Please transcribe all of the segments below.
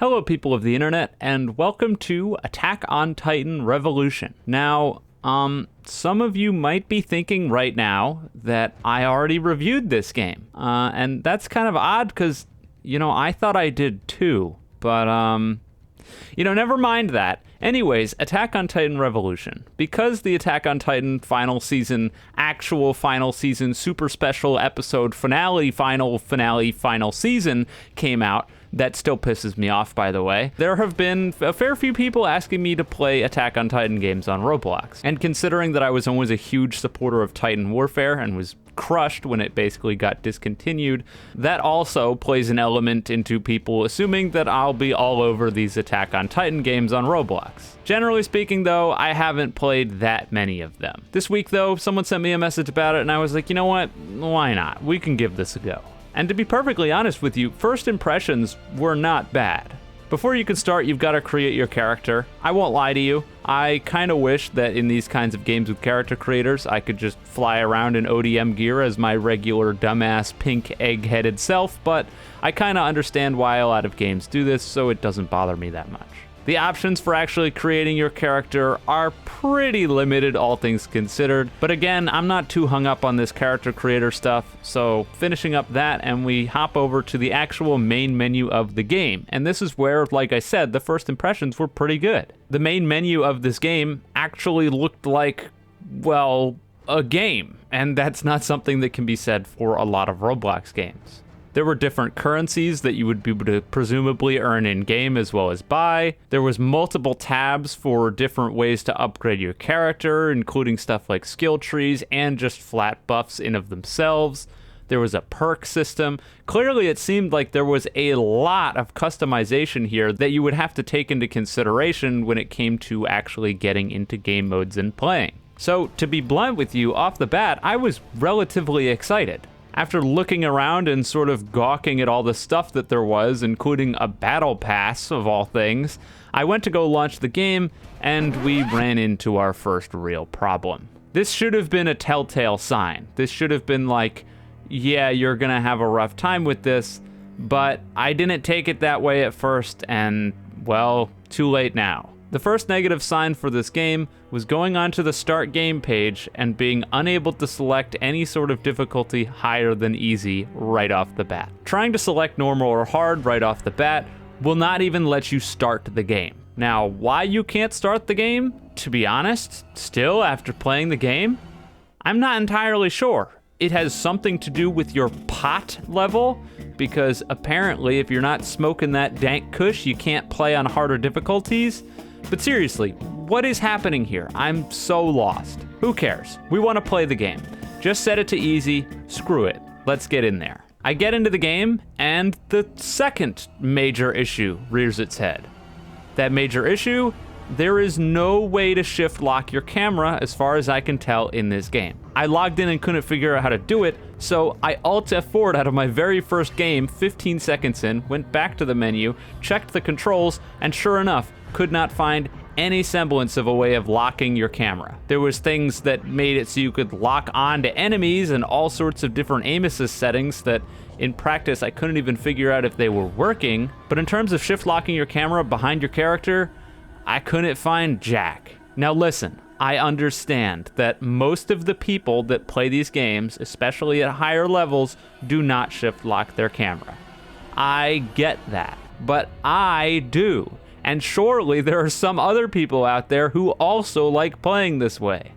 Hello, people of the internet, and welcome to Attack on Titan Revolution. Now, some of you might be thinking right now that I already reviewed this game, and that's kind of odd because, I thought I did too, but, never mind that. Anyways, Attack on Titan Revolution. Because the Attack on Titan final season, actual final season, super special episode finale, final season came out, that still pisses me off, by the way. There have been a fair few people asking me to play Attack on Titan games on Roblox. And considering that I was always a huge supporter of Titan Warfare and was crushed when it basically got discontinued, that also plays an element into people assuming that I'll be all over these Attack on Titan games on Roblox. Generally speaking, though, I haven't played that many of them. This week, though, someone sent me a message about it, and I was like, you know what? Why not? We can give this a go. And to be perfectly honest with you, first impressions were not bad. Before you can start, you've got to create your character. I won't lie to you, I kind of wish that in these kinds of games with character creators, I could just fly around in ODM gear as my regular dumbass pink egg-headed self, but I kind of understand why a lot of games do this, so it doesn't bother me that much. The options for actually creating your character are pretty limited, all things considered. But again, I'm not too hung up on this character creator stuff, so finishing up that and we hop over to the actual main menu of the game. And this is where, like I said, the first impressions were pretty good. The main menu of this game actually looked like, well, a game. And that's not something that can be said for a lot of Roblox games. There were different currencies that you would be able to presumably earn in-game as well as buy. There was multiple tabs for different ways to upgrade your character, including stuff like skill trees and just flat buffs in of themselves. There was a perk system. Clearly, it seemed like there was a lot of customization here that you would have to take into consideration when it came to actually getting into game modes and playing. So, to be blunt with you, off the bat, I was relatively excited. After looking around and sort of gawking at all the stuff that there was, including a battle pass of all things, I went to go launch the game, and we ran into our first real problem. This should have been a telltale sign. This should have been like, yeah, you're gonna have a rough time with this, but I didn't take it that way at first, and, well, too late now. The first negative sign for this game was going onto the start game page and being unable to select any sort of difficulty higher than easy right off the bat. Trying to select normal or hard right off the bat will not even let you start the game. Now, why you can't start the game, to be honest, still after playing the game, I'm not entirely sure. It has something to do with your pot level, because apparently if you're not smoking that dank kush, you can't play on harder difficulties. But seriously, what is happening here? I'm so lost. Who cares? We want to play the game. Just set it to easy. Screw it. Let's get in there. I get into the game, and the second major issue rears its head. That major issue? There is no way to shift lock your camera as far as I can tell in this game. I logged in and couldn't figure out how to do it, so I Alt F4'd out of my very first game 15 seconds in, went back to the menu, checked the controls, and sure enough, could not find any semblance of a way of locking your camera. There was things that made it so you could lock on to enemies and all sorts of different aim assist settings that in practice I couldn't even figure out if they were working. But in terms of shift locking your camera behind your character, I couldn't find jack. Now listen, I understand that most of the people that play these games, especially at higher levels, do not shift lock their camera. I get that, but I do. And surely there are some other people out there who also like playing this way.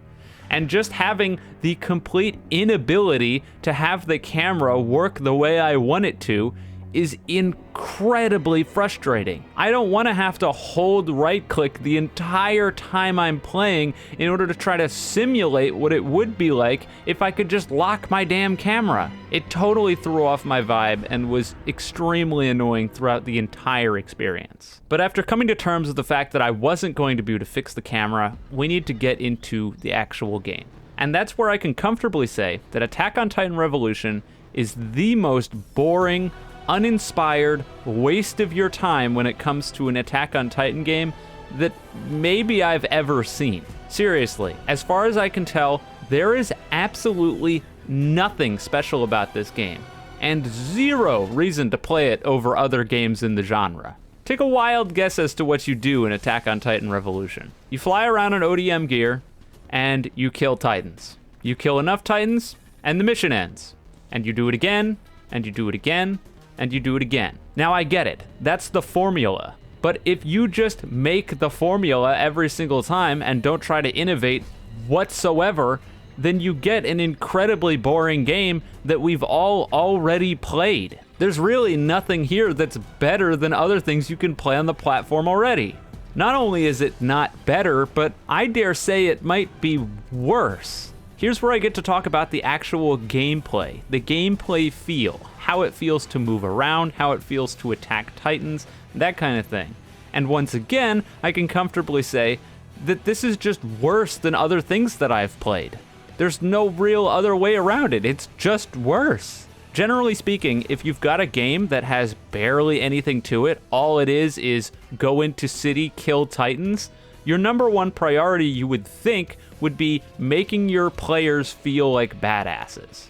And just having the complete inability to have the camera work the way I want it to is incredibly frustrating. I don't want to have to hold right click the entire time I'm playing in order to try to simulate what it would be like if I could just lock my damn camera. It totally threw off my vibe and was extremely annoying throughout the entire experience. But after coming to terms with the fact that I wasn't going to be able to fix the camera, we need to get into the actual game. And that's where I can comfortably say that Attack on Titan Revolution is the most boring, uninspired waste of your time when it comes to an Attack on Titan game that maybe I've ever seen. Seriously, as far as I can tell, there is absolutely nothing special about this game, and zero reason to play it over other games in the genre. Take a wild guess as to what you do in Attack on Titan Revolution. You fly around in ODM gear, and you kill Titans. You kill enough Titans, and the mission ends. And you do it again, and you do it again, and you do it again. Now I get it. That's the formula. But if you just make the formula every single time and don't try to innovate whatsoever, then you get an incredibly boring game that we've all already played. There's really nothing here that's better than other things you can play on the platform already. Not only is it not better, but I dare say it might be worse. Here's where I get to talk about the actual gameplay, the gameplay feel, how it feels to move around, how it feels to attack Titans, that kind of thing. And once again, I can comfortably say that this is just worse than other things that I've played. There's no real other way around it. It's just worse. Generally speaking, if you've got a game that has barely anything to it, all it is go into city, kill Titans, your number one priority, you would think, would be making your players feel like badasses.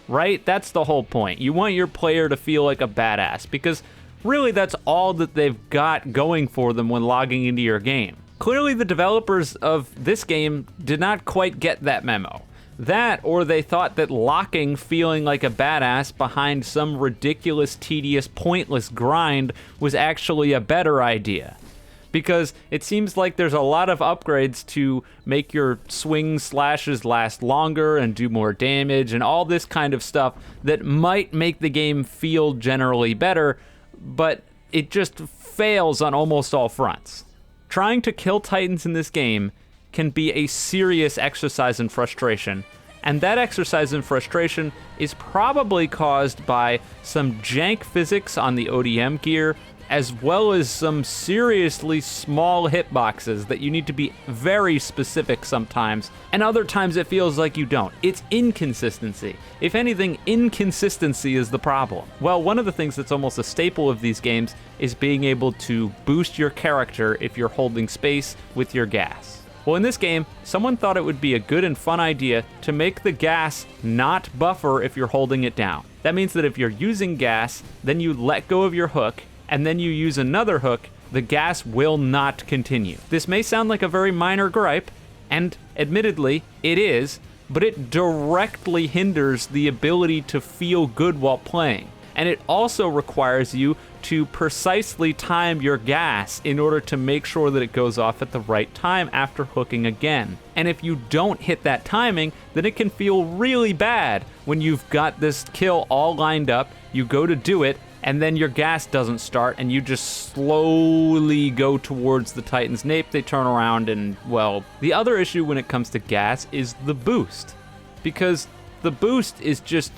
Right? That's the whole point. You want your player to feel like a badass, because really that's all that they've got going for them when logging into your game. Clearly the developers of this game did not quite get that memo. That, or they thought that locking feeling like a badass behind some ridiculous, tedious, pointless grind was actually a better idea. Because it seems like there's a lot of upgrades to make your swing slashes last longer and do more damage and all this kind of stuff that might make the game feel generally better, but it just fails on almost all fronts. Trying to kill Titans in this game can be a serious exercise in frustration, and that exercise in frustration is probably caused by some jank physics on the ODM gear, as well as some seriously small hitboxes that you need to be very specific sometimes, and other times it feels like you don't. It's inconsistency. If anything, inconsistency is the problem. Well, one of the things that's almost a staple of these games is being able to boost your character if you're holding space with your gas. Well, in this game, someone thought it would be a good and fun idea to make the gas not buffer if you're holding it down. That means that if you're using gas, then you let go of your hook, and then you use another hook, the gas will not continue. This may sound like a very minor gripe, and admittedly, it is, but it directly hinders the ability to feel good while playing. And it also requires you to precisely time your gas in order to make sure that it goes off at the right time after hooking again. And if you don't hit that timing, then it can feel really bad when you've got this kill all lined up, you go to do it, and then your gas doesn't start, and you just slowly go towards the Titan's nape, they turn around, and, well, the other issue when it comes to gas is the boost. Because the boost is just,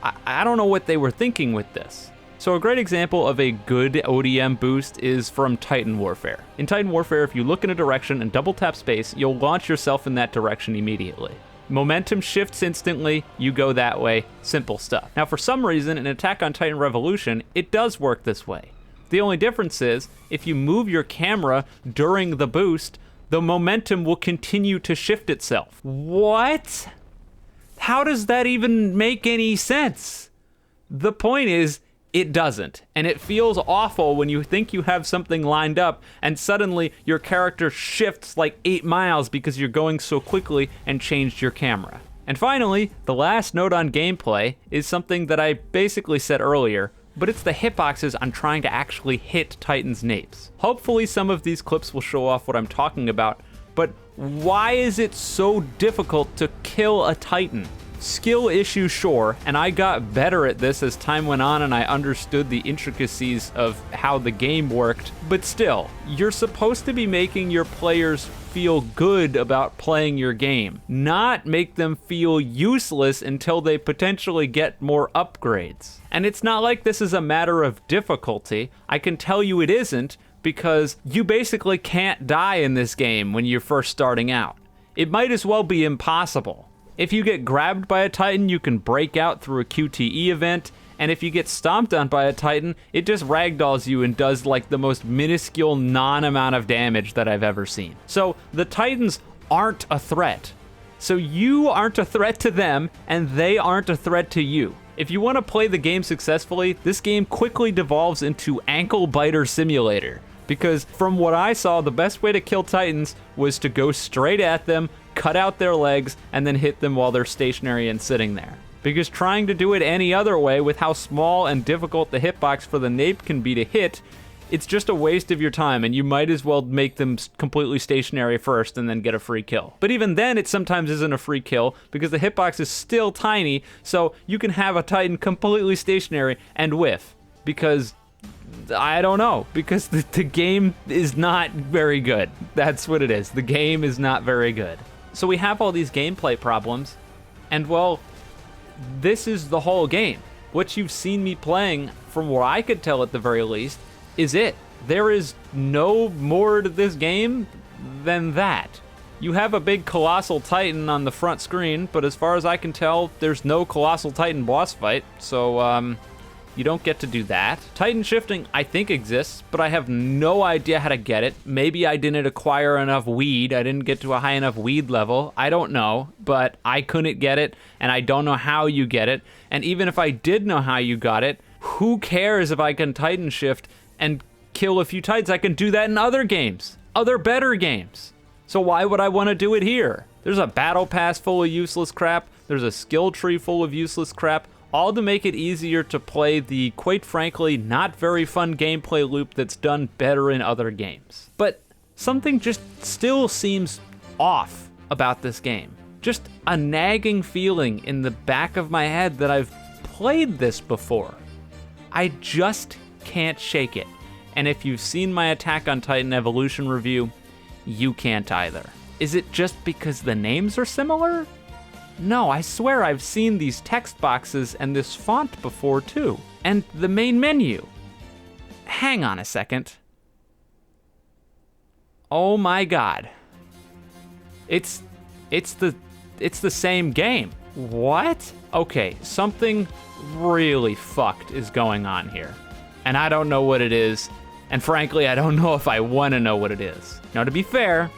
I don't know what they were thinking with this. So a great example of a good ODM boost is from Titan Warfare. In Titan Warfare, if you look in a direction and double tap space, you'll launch yourself in that direction immediately. Momentum shifts instantly, you go that way, simple stuff. Now for some reason, in Attack on Titan Revolution, it does work this way. The only difference is, if you move your camera during the boost, the momentum will continue to shift itself. What? How does that even make any sense? The point is, it doesn't, and it feels awful when you think you have something lined up and suddenly your character shifts like 8 miles because you're going so quickly and changed your camera. And finally, the last note on gameplay is something that I basically said earlier, but it's the hitboxes on trying to actually hit Titan's napes. Hopefully some of these clips will show off what I'm talking about, but why is it so difficult to kill a Titan? Skill issue, sure, and I got better at this as time went on and I understood the intricacies of how the game worked, but still, you're supposed to be making your players feel good about playing your game, not make them feel useless until they potentially get more upgrades. And it's not like this is a matter of difficulty. I can tell you it isn't, because you basically can't die in this game when you're first starting out. It might as well be impossible. If you get grabbed by a Titan, you can break out through a QTE event, and if you get stomped on by a Titan, it just ragdolls you and does like the most minuscule non-amount of damage that I've ever seen. So the Titans aren't a threat. So you aren't a threat to them, and they aren't a threat to you. If you want to play the game successfully, this game quickly devolves into Ankle Biter Simulator. Because from what I saw, the best way to kill Titans was to go straight at them, cut out their legs, and then hit them while they're stationary and sitting there. Because trying to do it any other way, with how small and difficult the hitbox for the nape can be to hit, it's just a waste of your time, and you might as well make them completely stationary first and then get a free kill. But even then, it sometimes isn't a free kill, because the hitbox is still tiny, so you can have a Titan completely stationary and whiff. Because, I don't know, because the game is not very good. That's what it is. The game is not very good. So we have all these gameplay problems, and well, this is the whole game. What you've seen me playing, from what I could tell at the very least, is it. There is no more to this game than that. You have a big Colossal Titan on the front screen, but as far as I can tell, there's no Colossal Titan boss fight, so you don't get to do that. Titan shifting, I think, exists, but I have no idea how to get it. Maybe I didn't acquire enough weed. I didn't get to a high enough weed level. I don't know, but I couldn't get it, and I don't know how you get it. And even if I did know how you got it, who cares if I can Titan shift and kill a few Titans? I can do that in other games, other better games. So why would I want to do it here? There's a battle pass full of useless crap. There's a skill tree full of useless crap, all to make it easier to play the, quite frankly, not very fun gameplay loop that's done better in other games. But something just still seems off about this game. Just a nagging feeling in the back of my head that I've played this before. I just can't shake it. And if you've seen my Attack on Titan Evolution review, you can't either. Is it just because the names are similar? No, I swear I've seen these text boxes and this font before too. And the main menu. Hang on a second. Oh my god. It's the same game. What? Okay, something really fucked is going on here. And I don't know what it is, and frankly, I don't know if I want to know what it is. Now, to be fair,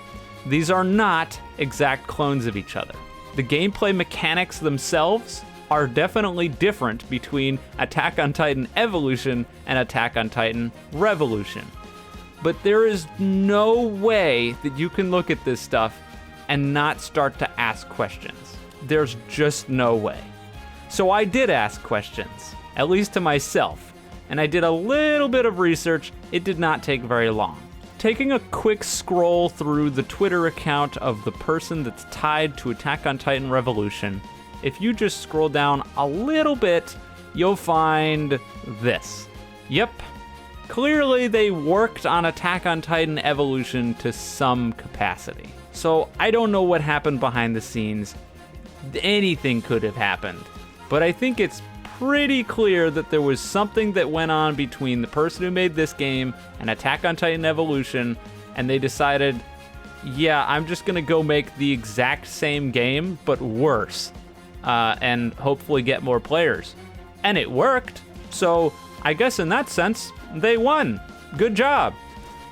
these are not exact clones of each other. The gameplay mechanics themselves are definitely different between Attack on Titan Evolution and Attack on Titan Revolution. But there is no way that you can look at this stuff and not start to ask questions. There's just no way. So I did ask questions, at least to myself. And I did a little bit of research. It did not take very long. Taking a quick scroll through the Twitter account of the person that's tied to Attack on Titan Revolution, if you just scroll down a little bit, you'll find this. Yep, clearly they worked on Attack on Titan Evolution to some capacity. So I don't know what happened behind the scenes. Anything could have happened. But I think it's pretty clear that there was something that went on between the person who made this game and Attack on Titan Evolution, and they decided, yeah, I'm just gonna go make the exact same game, but worse, and hopefully get more players. And it worked, so I guess in that sense, they won. Good job.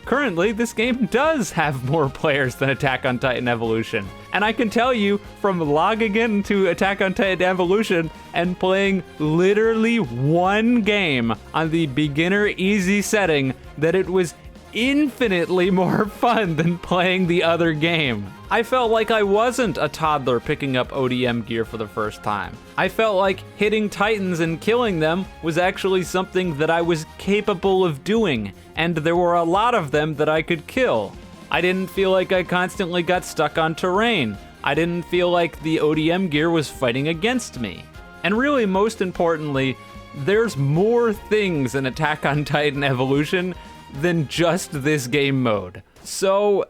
Currently, this game does have more players than Attack on Titan Evolution. And I can tell you from logging into Attack on Titan Evolution and playing literally one game on the beginner easy setting that it was infinitely more fun than playing the other game. I felt like I wasn't a toddler picking up ODM gear for the first time. I felt like hitting Titans and killing them was actually something that I was capable of doing, and there were a lot of them that I could kill. I didn't feel like I constantly got stuck on terrain. I didn't feel like the ODM gear was fighting against me. And really, most importantly, there's more things in Attack on Titan Evolution than just this game mode. So,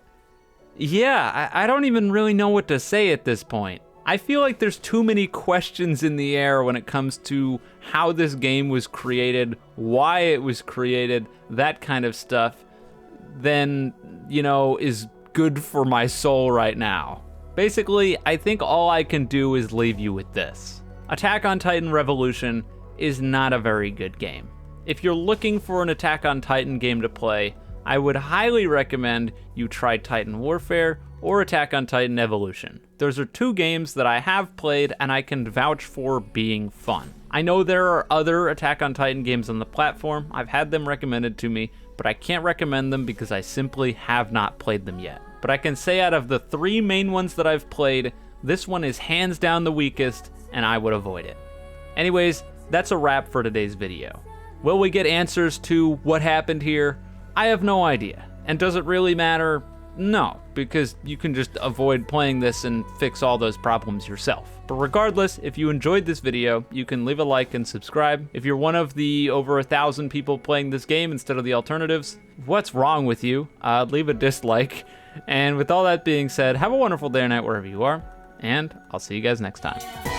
yeah, I don't even really know what to say at this point. I feel like there's too many questions in the air when it comes to how this game was created, why it was created, that kind of stuff, than, is good for my soul right now. Basically, I think all I can do is leave you with this. Attack on Titan Revolution is not a very good game. If you're looking for an Attack on Titan game to play, I would highly recommend you try Titan Warfare or Attack on Titan Evolution. Those are two games that I have played and I can vouch for being fun. I know there are other Attack on Titan games on the platform. I've had them recommended to me, but I can't recommend them because I simply have not played them yet. But I can say out of the 3 main ones that I've played, this one is hands down the weakest, and I would avoid it. Anyways, that's a wrap for today's video. Will we get answers to what happened here? I have no idea. And does it really matter? No, because you can just avoid playing this and fix all those problems yourself. But regardless, if you enjoyed this video, you can leave a like and subscribe. If you're one of the over 1,000 people playing this game instead of the alternatives, what's wrong with you? Leave a dislike. And with all that being said, have a wonderful day or night wherever you are, and I'll see you guys next time.